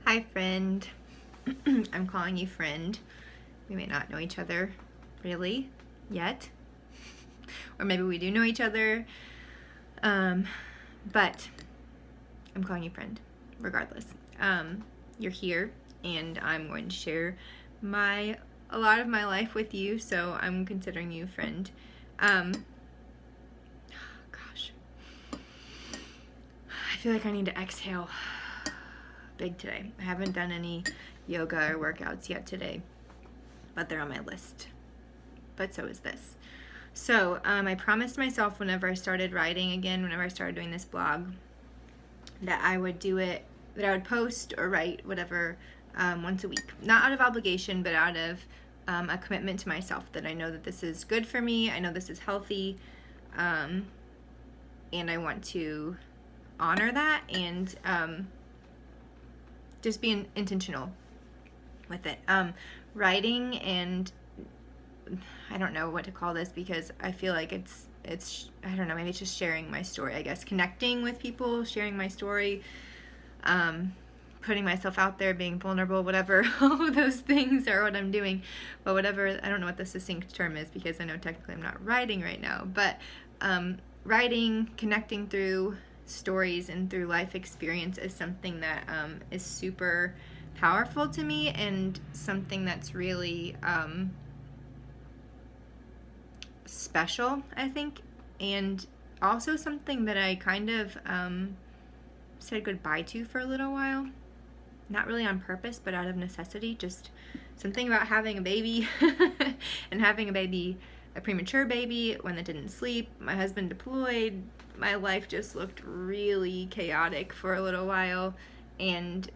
Hi, friend. I'm calling you friend. We may not know each other really yet, or maybe we do know each other, but I'm calling you friend regardless. You're here, and I'm going to share a lot of my life with you, so I'm considering you friend. Gosh, I feel like I need to exhale big today. I haven't done any yoga or workouts yet today, but they're on my list. But so is this. So I promised myself whenever I started writing again, whenever I started doing this blog, that I would do it, that I would post or write whatever once a week. Not out of obligation, but out of a commitment to myself that I know that this is good for me. I know this is healthy. And I want to honor that and just being intentional with it. Writing, and I don't know what to call this because I feel like it's I don't know, maybe it's just sharing my story, I guess. Connecting with people, sharing my story, putting myself out there, being vulnerable, whatever. All of those things are what I'm doing. But whatever, I don't know what the succinct term is because I know technically I'm not writing right now. But writing, connecting through stories and through life experience is something that is super powerful to me, and something that's really special, I think, and also something that I kind of said goodbye to for a little while. Not really on purpose, but out of necessity. Just something about having a baby and having a premature baby, one that didn't sleep, my husband deployed. My life just looked really chaotic for a little while, and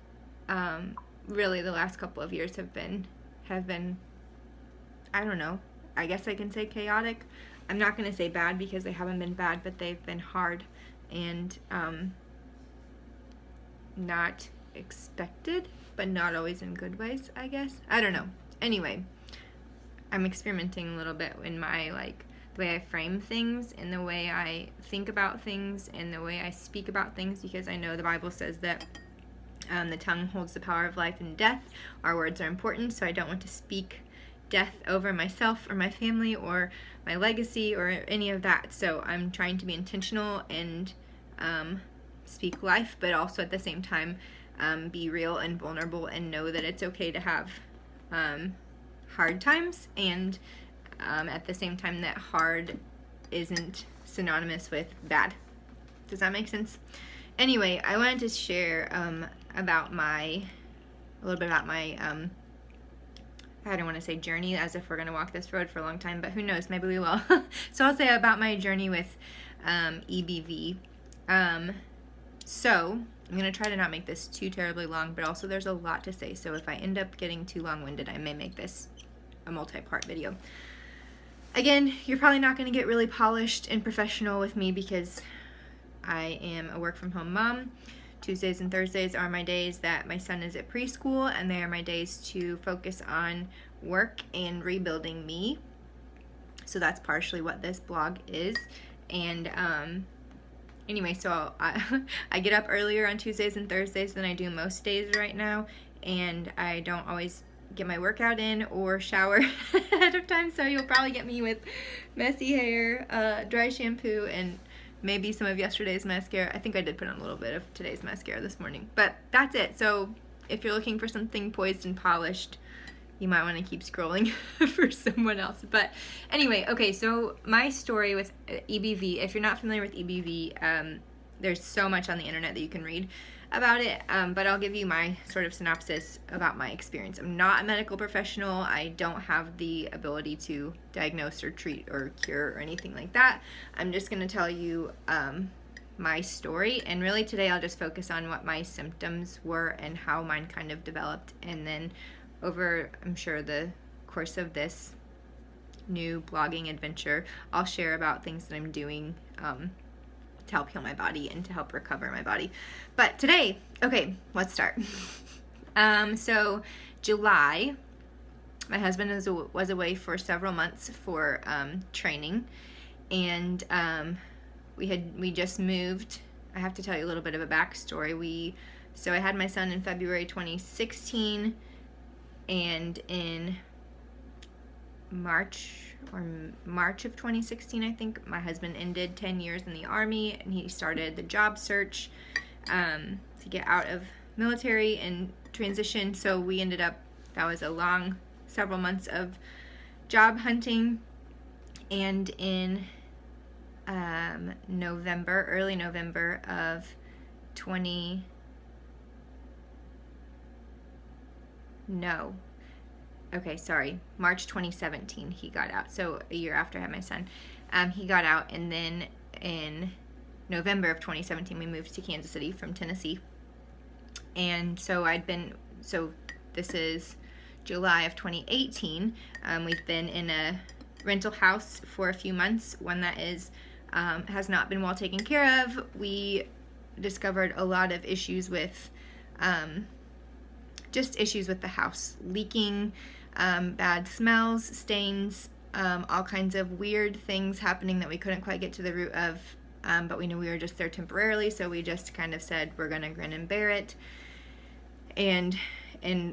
really the last couple of years have been I don't know, I guess I can say chaotic. I'm not going to say bad because they haven't been bad, but they've been hard and not expected, but not always in good ways, I guess. I don't know. Anyway, I'm experimenting a little bit in my, the way I frame things and the way I think about things and the way I speak about things, because I know the Bible says that the tongue holds the power of life and death. Our words are important, so I don't want to speak death over myself or my family or my legacy or any of that. So I'm trying to be intentional and speak life, but also at the same time be real and vulnerable and know that it's okay to have hard times, and at the same time that hard isn't synonymous with bad. Does that make sense? Anyway, I wanted to share a little bit about my I don't want to say journey as if we're going to walk this road for a long time, but who knows, maybe we will. So I'll say about my journey with EBV. So I'm going to try to not make this too terribly long, but also there's a lot to say, so if I end up getting too long-winded, I may make this a multi-part video. Again, you're probably not going to get really polished and professional with me because I am a work-from-home mom. Tuesdays and Thursdays are my days that my son is at preschool, and they are my days to focus on work and rebuilding me. So that's partially what this blog is. And anyway, so I get up earlier on Tuesdays and Thursdays than I do most days right now, and I don't always get my workout in or shower ahead of time, so you'll probably get me with messy hair, dry shampoo, and maybe some of yesterday's mascara. I think I did put on a little bit of today's mascara this morning, but that's it. So if you're looking for something poised and polished, you might want to keep scrolling for someone else. But anyway, okay, so my story with EBV, if you're not familiar with EBV, there's so much on the internet that you can read about it, but I'll give you my sort of synopsis about my experience. I'm not a medical professional. I don't have the ability to diagnose or treat or cure or anything like that. I'm just going to tell you my story, and really today I'll just focus on what my symptoms were and how mine kind of developed, and then over, I'm sure, the course of this new blogging adventure, I'll share about things that I'm doing to help heal my body and to help recover my body. But today, okay, let's start. So July, my husband was away for several months for training, and we just moved. I have to tell you a little bit of a backstory. We So I had my son in February 2016, and in March of 2016, I think, my husband ended 10 years in the Army, and he started the job search to get out of military and transition. So we ended up, that was a long several months of job hunting, and in early November of March 2017 he got out. So a year after I had my son, he got out, and then in November of 2017 we moved to Kansas City from Tennessee. And so this is July of 2018. We've been in a rental house for a few months, one that has not been well taken care of. We discovered a lot of issues with issues with the house, leaking, bad smells, stains, all kinds of weird things happening that we couldn't quite get to the root of, but we knew we were just there temporarily, so we just kind of said we're gonna grin and bear it, and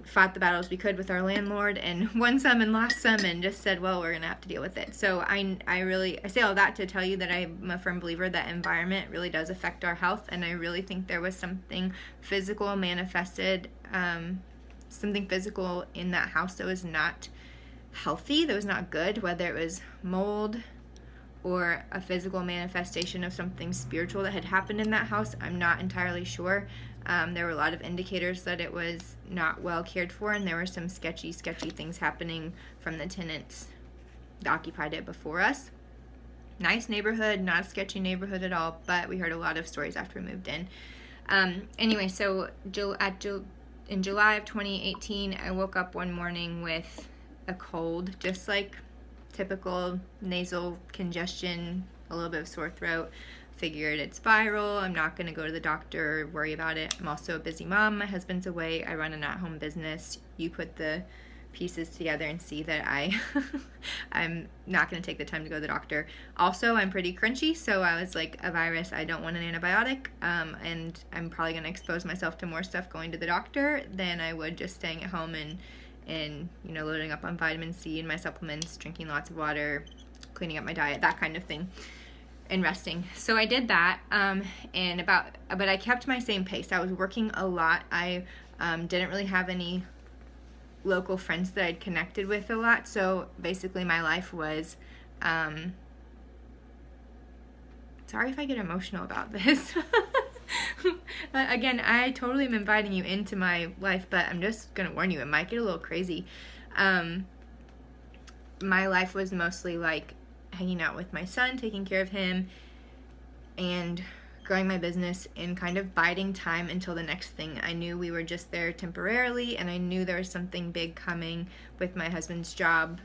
fought the battles we could with our landlord, and won some and lost some, and just said, well, we're gonna have to deal with it. So I say all that to tell you that I'm a firm believer that environment really does affect our health, and I really think there was something physical manifested, something physical in that house that was not healthy, that was not good, whether it was mold or a physical manifestation of something spiritual that had happened in that house. I'm not entirely sure. There were a lot of indicators that it was not well cared for, and there were some sketchy things happening from the tenants that occupied it before us. Nice neighborhood, not a sketchy neighborhood at all, but we heard a lot of stories after we moved in. Anyway, so in July of 2018, I woke up one morning with a cold, just like typical nasal congestion, a little bit of sore throat. Figured it's viral. I'm not going to go to the doctor or worry about it. I'm also a busy mom. My husband's away. I run an at-home business. You put the pieces together and see that I'm not going to take the time to go to the doctor. Also, I'm pretty crunchy, so I was like, a virus, I don't want an antibiotic, and I'm probably going to expose myself to more stuff going to the doctor than I would just staying at home and loading up on vitamin C and my supplements, drinking lots of water, cleaning up my diet, that kind of thing, and resting. So I did that, but I kept my same pace. I was working a lot. I didn't really have any local friends that I'd connected with a lot, so basically my life was, sorry if I get emotional about this. Again, I totally am inviting you into my life, but I'm just gonna warn you, it might get a little crazy. My life was mostly like hanging out with my son, taking care of him, and growing my business and kind of biding time until the next thing. I knew we were just there temporarily, and I knew there was something big coming with my husband's job,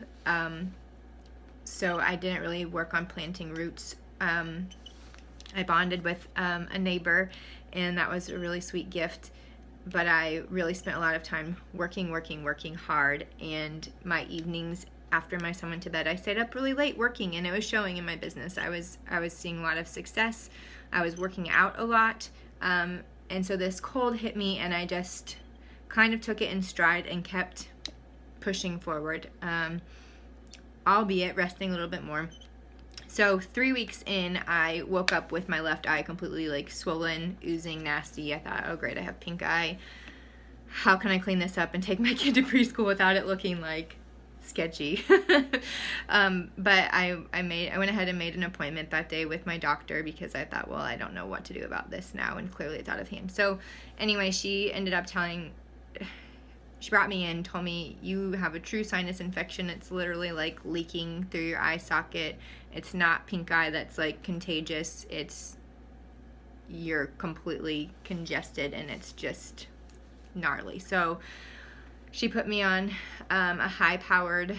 so I didn't really work on planting roots. I bonded with a neighbor, and that was a really sweet gift, but I really spent a lot of time working hard, and my evenings after my son went to bed, I stayed up really late working, and it was showing in my business. I was seeing a lot of success. I was working out a lot, and so this cold hit me, and I just kind of took it in stride and kept pushing forward, albeit resting a little bit more. So 3 weeks in, I woke up with my left eye completely like swollen, oozing, nasty. I thought, oh great, I have pink eye. How can I clean this up and take my kid to preschool without it looking like sketchy? But I went ahead and made an appointment that day with my doctor, because I thought, well, I don't know what to do about this now, and clearly it's out of hand. So anyway, she ended up she brought me in, told me, you have a true sinus infection. It's literally like leaking through your eye socket. It's not pink eye that's like contagious. You're completely congested, and it's just gnarly. So she put me on a high-powered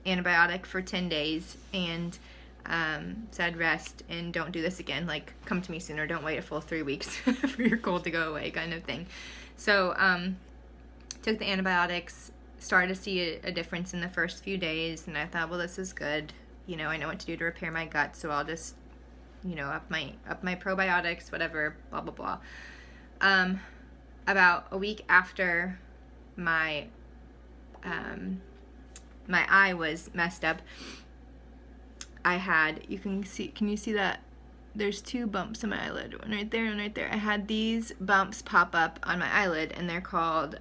antibiotic for 10 days and said rest and don't do this again. Like, come to me sooner. Don't wait a full 3 weeks for your cold to go away, kind of thing. So took the antibiotics, started to see a difference in the first few days, and I thought, well, this is good. I know what to do to repair my gut, so I'll just, up my probiotics, whatever, blah, blah, blah. about a week after my my eye was messed up, I had, can you see that? There's 2 bumps in my eyelid, one right there and right there. I had these bumps pop up on my eyelid, and they're called,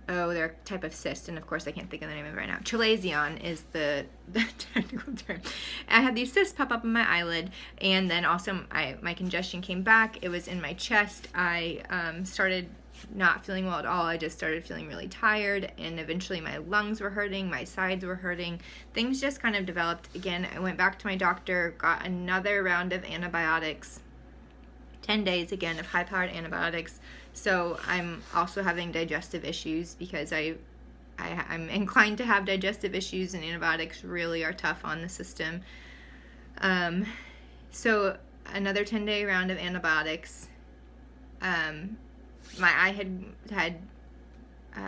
they're a type of cyst, and of course I can't think of the name of it right now. Chalazion is the technical term. I had these cysts pop up in my eyelid, and then also my congestion came back. It was in my chest. I started not feeling well at all. I just started feeling really tired, and eventually my lungs were hurting, my sides were hurting. Things just kind of developed again. I went back to my doctor, got another round of antibiotics, 10 days again of high-powered antibiotics. So I'm also having digestive issues because I'm inclined to have digestive issues, and antibiotics really are tough on the system. So another 10-day round of antibiotics. My eye had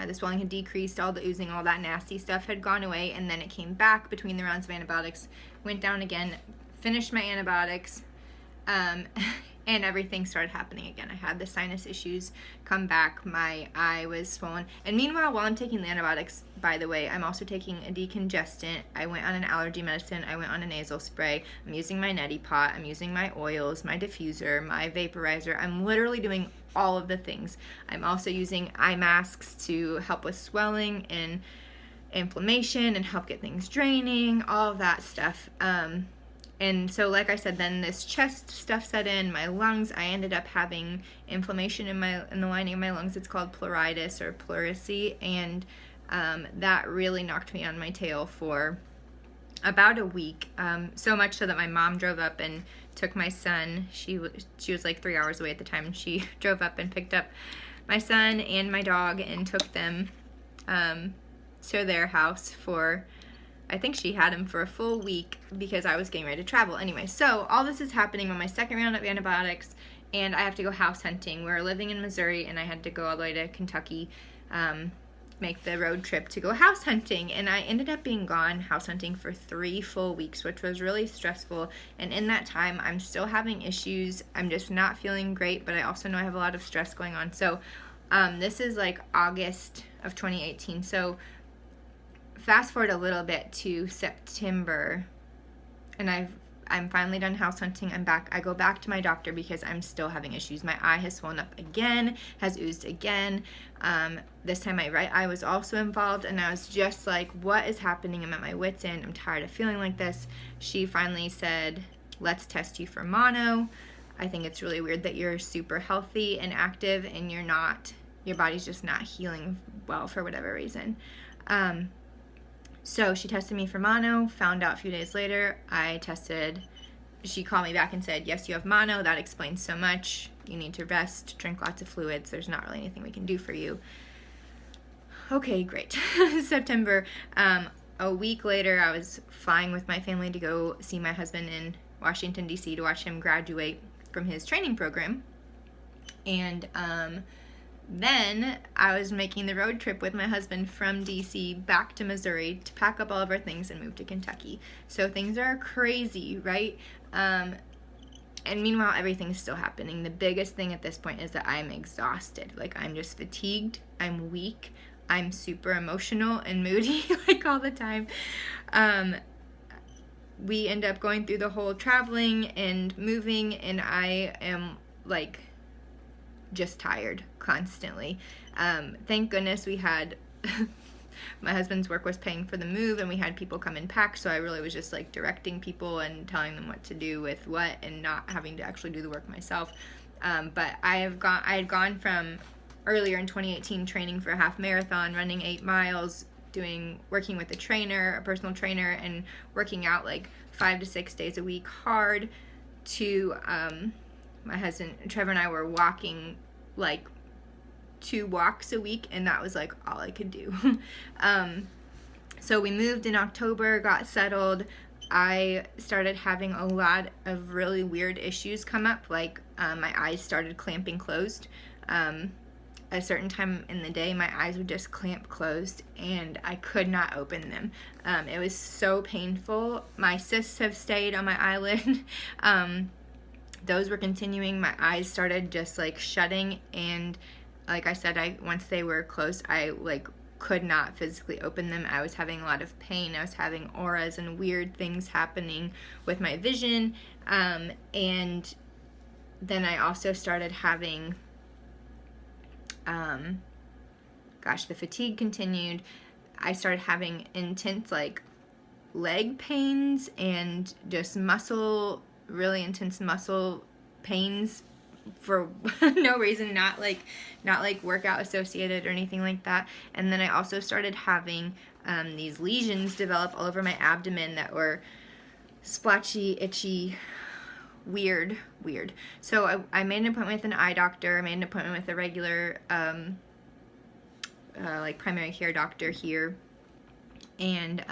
the swelling had decreased, all the oozing, all that nasty stuff had gone away, and then it came back between the rounds of antibiotics, went down again, finished my antibiotics, and everything started happening again. I had the sinus issues come back, my eye was swollen, and meanwhile, while I'm taking the antibiotics, by the way, I'm also taking a decongestant. I went on an allergy medicine, I went on a nasal spray, I'm using my neti pot, I'm using my oils, my diffuser, my vaporizer. I'm literally doing all of the things. I'm also using eye masks to help with swelling and inflammation and help get things draining, all of that stuff. And so, like I said, then this chest stuff set in, my lungs, I ended up having inflammation in the lining of my lungs. It's called pleuritis or pleurisy, and that really knocked me on my tail for about a week, so much so that my mom drove up and took my son. She was like 3 hours away at the time, and she drove up and picked up my son and my dog and took them to their house for, I think she had him for a full week because I was getting ready to travel. Anyway, so all this is happening on my second round of antibiotics, and I have to go house hunting. We're living in Missouri, and I had to go all the way to Kentucky, make the road trip to go house hunting, and I ended up being gone house hunting for 3 full weeks, which was really stressful. And in that time, I'm still having issues. I'm just not feeling great, but I also know I have a lot of stress going on. So this is like August of 2018. So fast forward a little bit to September, and I'm finally done house hunting. I'm back. I go back to my doctor because I'm still having issues. My eye has swollen up again, has oozed again. This time my right eye was also involved, and I was just like, what is happening? I'm at my wit's end. I'm tired of feeling like this. She finally said, let's test you for mono. I think it's really weird that you're super healthy and active, and your body's just not healing well for whatever reason. So she tested me for mono, found out a few days later. She called me back and said, yes, you have mono. That explains so much. You need to rest, drink lots of fluids. There's not really anything we can do for you. Okay, great. September. A week later, I was flying with my family to go see my husband in Washington, D.C. to watch him graduate from his training program. And then I was making the road trip with my husband from D.C. back to Missouri to pack up all of our things and move to Kentucky. So things are crazy, right? And meanwhile, everything's still happening. The biggest thing at this point is that I'm exhausted. Like, I'm just fatigued. I'm weak. I'm super emotional and moody, like, all the time. We end up going through the whole traveling and moving, and I am, like, just tired constantly. Thank goodness we had my husband's work was paying for the move, and we had people come and pack, so I really was just like directing people and telling them what to do with what, and not having to actually do the work myself. But I had gone from earlier in 2018 training for a half marathon, running 8 miles, working with a personal trainer, and working out like 5 to 6 days a week hard, to my husband Trevor and I were walking like 2 walks a week, and that was like all I could do. So we moved in October, got settled. I started having a lot of really weird issues come up, like my eyes started clamping closed. At a certain time in the day, my eyes would just clamp closed, and I could not open them. It was so painful. My cysts have stayed on my eyelid. those were continuing. My eyes started just like shutting, and like I said, once they were closed, I like could not physically open them. I was having a lot of pain. I was having auras and weird things happening with my vision, and then I also started having the fatigue continued. I started having intense like leg pains and just really intense muscle pains for no reason, not like workout associated or anything like that. And then I also started having these lesions develop all over my abdomen that were splotchy, itchy, weird. So I made an appointment with an eye doctor. I made an appointment with a regular like primary care doctor here, and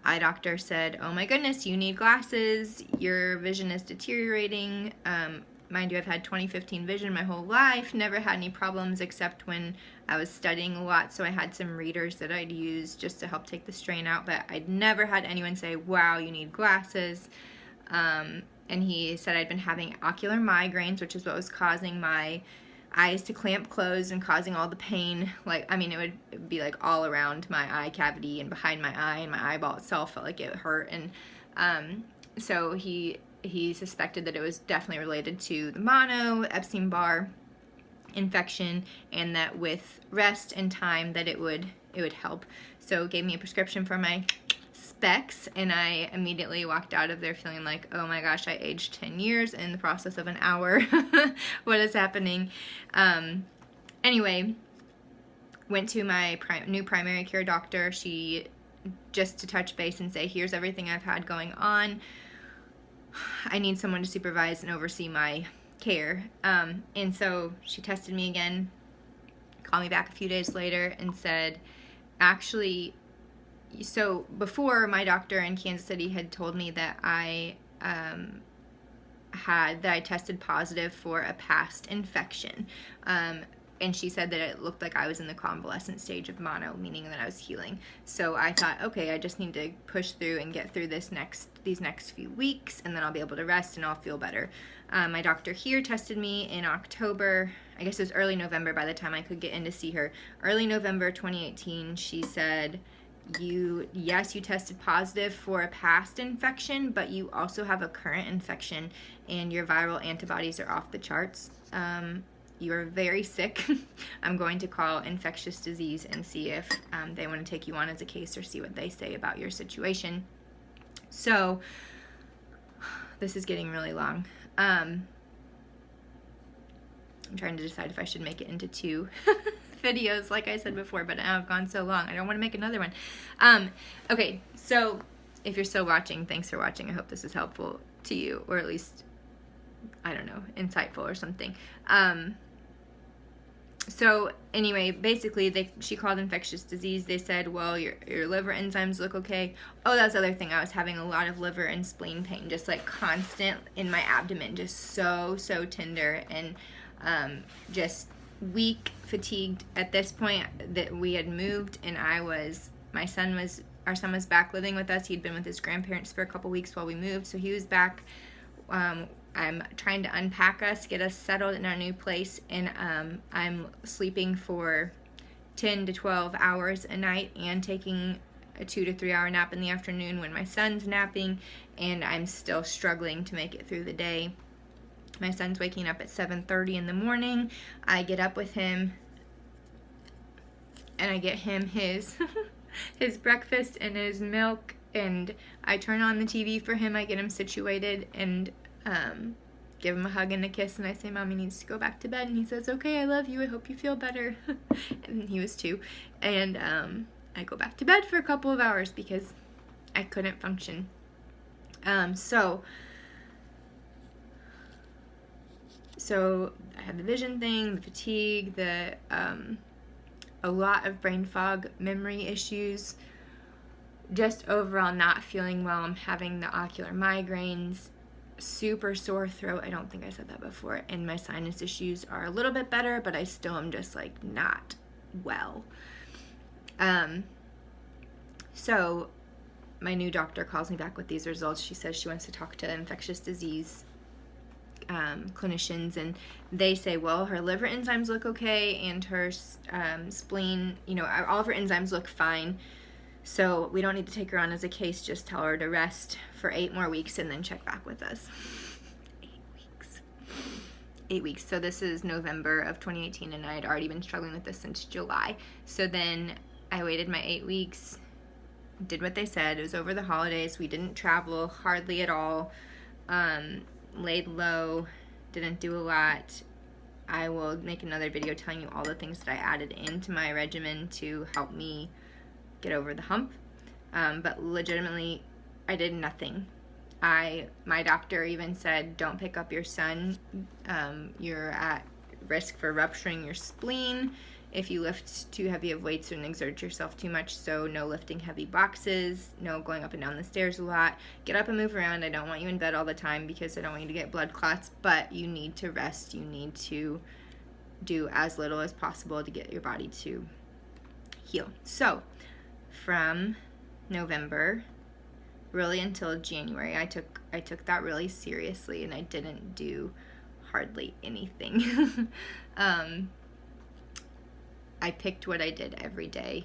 eye doctor said, oh my goodness, you need glasses, your vision is deteriorating. Mind you, I've had 20/15 vision my whole life, never had any problems except when I was studying a lot, so I had some readers that I'd use just to help take the strain out, but I'd never had anyone say, wow, you need glasses. And he said I'd been having ocular migraines, which is what was causing my eyes to clamp closed and causing all the pain. Like, I mean, it would be like all around my eye cavity and behind my eye, and my eyeball itself felt like it hurt. And so he suspected that it was definitely related to the mono, Epstein-Barr infection, and that with rest and time that it would help. So gave me a prescription for my specs, and I immediately walked out of there feeling like, oh my gosh, I aged 10 years in the process of an hour. What is happening? Anyway, went to my new primary care doctor. She, just to touch base and say, here's everything I've had going on. I need someone to supervise and oversee my care. And so she tested me again, called me back a few days later and said, actually, so before, my doctor in Kansas City had told me that I tested positive for a past infection. And she said that it looked like I was in the convalescent stage of mono, meaning that I was healing. So I thought, okay, I just need to push through and get through these next few weeks, and then I'll be able to rest and I'll feel better. My doctor here tested me in October. I guess it was early November by the time I could get in to see her. Early November 2018, she said, you tested positive for a past infection, but you also have a current infection, and your viral antibodies are off the charts. You are very sick. I'm going to call infectious disease and see if they want to take you on as a case or see what they say about your situation. So this is getting really long. I'm trying to decide if I should make it into 2 videos, like I said before, but now I've gone so long. I don't want to make another one. Okay, so if you're still watching, thanks for watching. I hope this is helpful to you, or at least, I don't know, insightful or something. So anyway, basically, she called infectious disease. They said, well, your liver enzymes look okay. Oh, that's the other thing. I was having a lot of liver and spleen pain, just like constant in my abdomen, just so tender, and just weak, fatigued. At this point, that we had moved, and our son was back living with us. He'd been with his grandparents for a couple weeks while we moved, so he was back. I'm trying to unpack us, get us settled in our new place, and I'm sleeping for 10 to 12 hours a night and taking a 2 to 3 hour nap in the afternoon when my son's napping, and I'm still struggling to make it through the day. My son's waking up at 7:30 in the morning. I get up with him, and I get him his his breakfast and his milk, and I turn on the TV for him. I get him situated and give him a hug and a kiss, and I say, Mommy needs to go back to bed, and he says, okay, I love you, I hope you feel better. And he was 2, and I go back to bed for a couple of hours because I couldn't function. So I had the vision thing, the fatigue, a lot of brain fog, memory issues, just overall not feeling well. I'm having the ocular migraines, super sore throat. I don't think I said that before. And my sinus issues are a little bit better, but I still am just like not well. So my new doctor calls me back with these results. She says she wants to talk to infectious disease clinicians, and they say, well, her liver enzymes look okay, and her spleen, all of her enzymes look fine. So we don't need to take her on as a case. Just tell her to rest for 8 more weeks and then check back with us. 8 weeks. So this is November of 2018, and I had already been struggling with this since July. So then I waited my 8 weeks, did what they said. It was over the holidays. We didn't travel hardly at all. Laid low, didn't do a lot. I will make another video telling you all the things that I added into my regimen to help me get over the hump. But legitimately, I did nothing. My doctor even said, don't pick up your son. You're at risk for rupturing your spleen if you lift too heavy of weights and exert yourself too much. So no lifting heavy boxes, no going up and down the stairs a lot. Get up and move around. I don't want you in bed all the time because I don't want you to get blood clots, but you need to rest. You need to do as little as possible to get your body to heal. So from November really until January, I took that really seriously, and I didn't do hardly anything. I picked what I did every day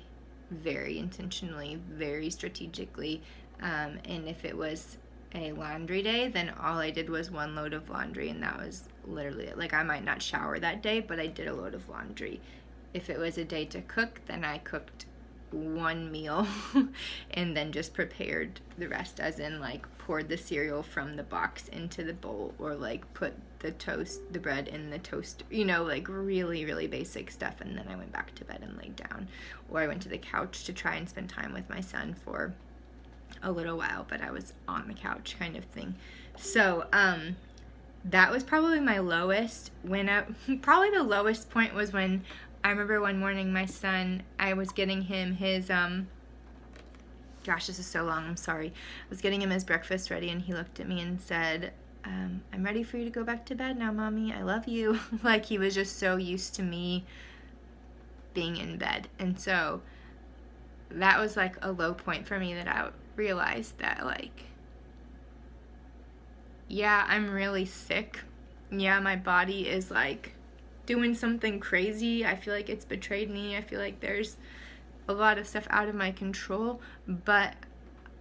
very intentionally, very strategically, and if it was a laundry day, then all I did was 1 load of laundry, and that was literally it. Like, I might not shower that day, but I did a load of laundry. If it was a day to cook, then I cooked 1 meal and then just prepared the rest, as in like poured the cereal from the box into the bowl, or like put the bread in the toaster, like really, really basic stuff. And then I went back to bed and laid down, or I went to the couch to try and spend time with my son for a little while, but I was on the couch kind of thing. So that was probably my lowest. Probably the lowest point was when I remember one morning my son, I was getting him his, gosh, this is so long, I'm sorry. I was getting him his breakfast ready, and he looked at me and said, I'm ready for you to go back to bed now, Mommy. I love you. Like, he was just so used to me being in bed. And so that was like a low point for me, that I realized that, like, yeah, I'm really sick. Yeah, my body is like doing something crazy. I feel like it's betrayed me. I feel like there's a lot of stuff out of my control, but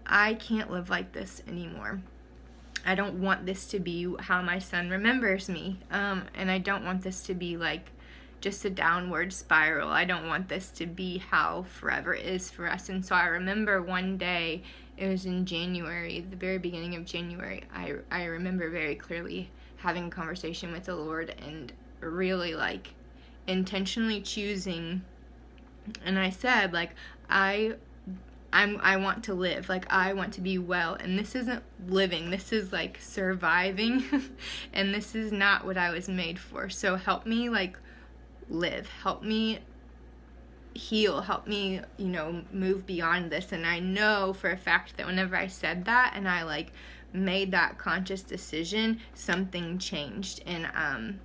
I can't live like this anymore. I don't want this to be how my son remembers me, and I don't want this to be like just a downward spiral. I don't want this to be how forever is for us. And so I remember one day, it was in January, the very beginning of January, I remember very clearly having a conversation with the Lord and really like intentionally choosing, and I said, like, I want to live, like, I want to be well, and this isn't living, this is like surviving, and this is not what I was made for. So help me like live, help me heal, help me, move beyond this. And I know for a fact that whenever I said that and I like made that conscious decision, something changed. And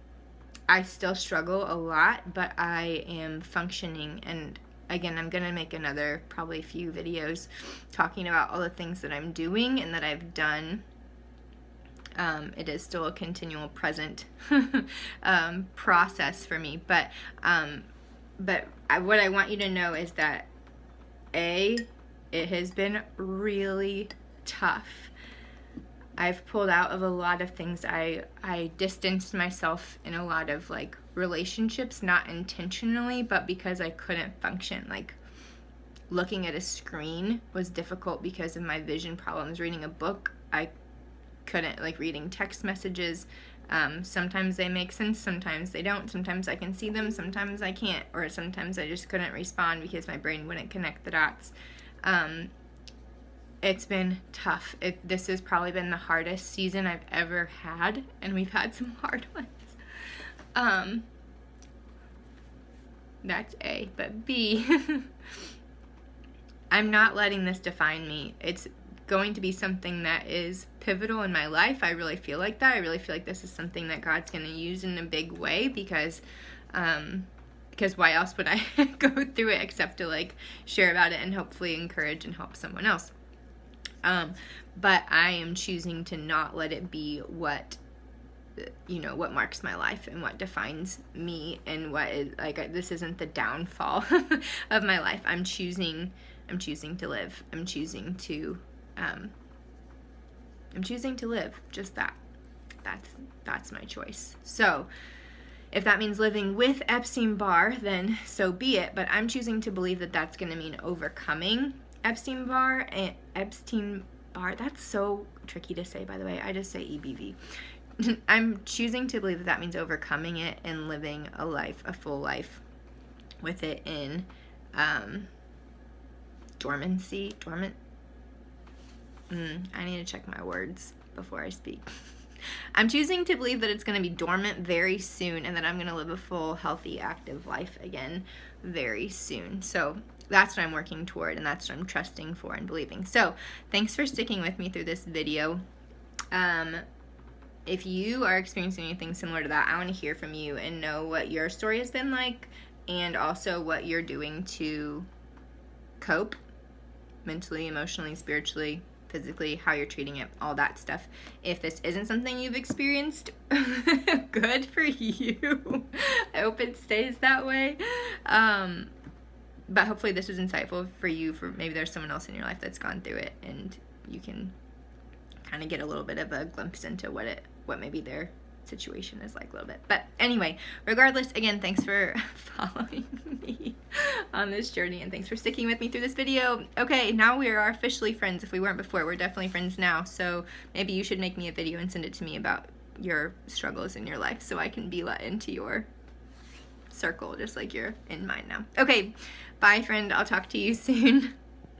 I still struggle a lot, but I am functioning. And again, I'm going to make another, probably a few videos talking about all the things that I'm doing and that I've done. It is still a continual present process for me. But what I want you to know is that, it has been really tough. I've pulled out of a lot of things. I distanced myself in a lot of like relationships, not intentionally, but because I couldn't function. Like, looking at a screen was difficult because of my vision problems. Reading a book, I couldn't. Like, reading text messages, sometimes they make sense, sometimes they don't. Sometimes I can see them, sometimes I can't, or sometimes I just couldn't respond because my brain wouldn't connect the dots. It's been tough. This has probably been the hardest season I've ever had, and we've had some hard ones. That's A. But B, I'm not letting this define me. It's going to be something that is pivotal in my life. I really feel like that. I really feel like this is something that God's going to use in a big way, because why else would I go through it except to like share about it and hopefully encourage and help someone else. But I am choosing to not let it be what you know, what marks my life and what defines me, and what is, like, this isn't the downfall of my life. I'm choosing to live. I'm choosing to live. Just that. That's my choice. So if that means living with Epstein-Barr, then so be it. But I'm choosing to believe that that's going to mean overcoming Epstein-Barr. That's so tricky to say, by the way. I just say EBV. I'm choosing to believe that that means overcoming it and living a full life with it in dormancy. I need to check my words before I speak. I'm choosing to believe that it's going to be dormant very soon, and that I'm going to live a full, healthy, active life again very soon. So that's what I'm working toward, and that's what I'm trusting for and believing. So thanks for sticking with me through this video. If you are experiencing anything similar to that, I want to hear from you and know what your story has been like, and also what you're doing to cope mentally, emotionally, spiritually, physically, how you're treating it, all that stuff. If this isn't something you've experienced, good for you. I hope it stays that way. But hopefully this was insightful for you. For maybe there's someone else in your life that's gone through it, and you can kind of get a little bit of a glimpse into what maybe their situation is like a little bit. But anyway, regardless, again, thanks for following me on this journey, and thanks for sticking with me through this video. Okay, now we are officially friends. If we weren't before, we're definitely friends now. So maybe you should make me a video and send it to me about your struggles in your life, so I can be let into your circle just like you're in mine now. Okay, bye friend, I'll talk to you soon.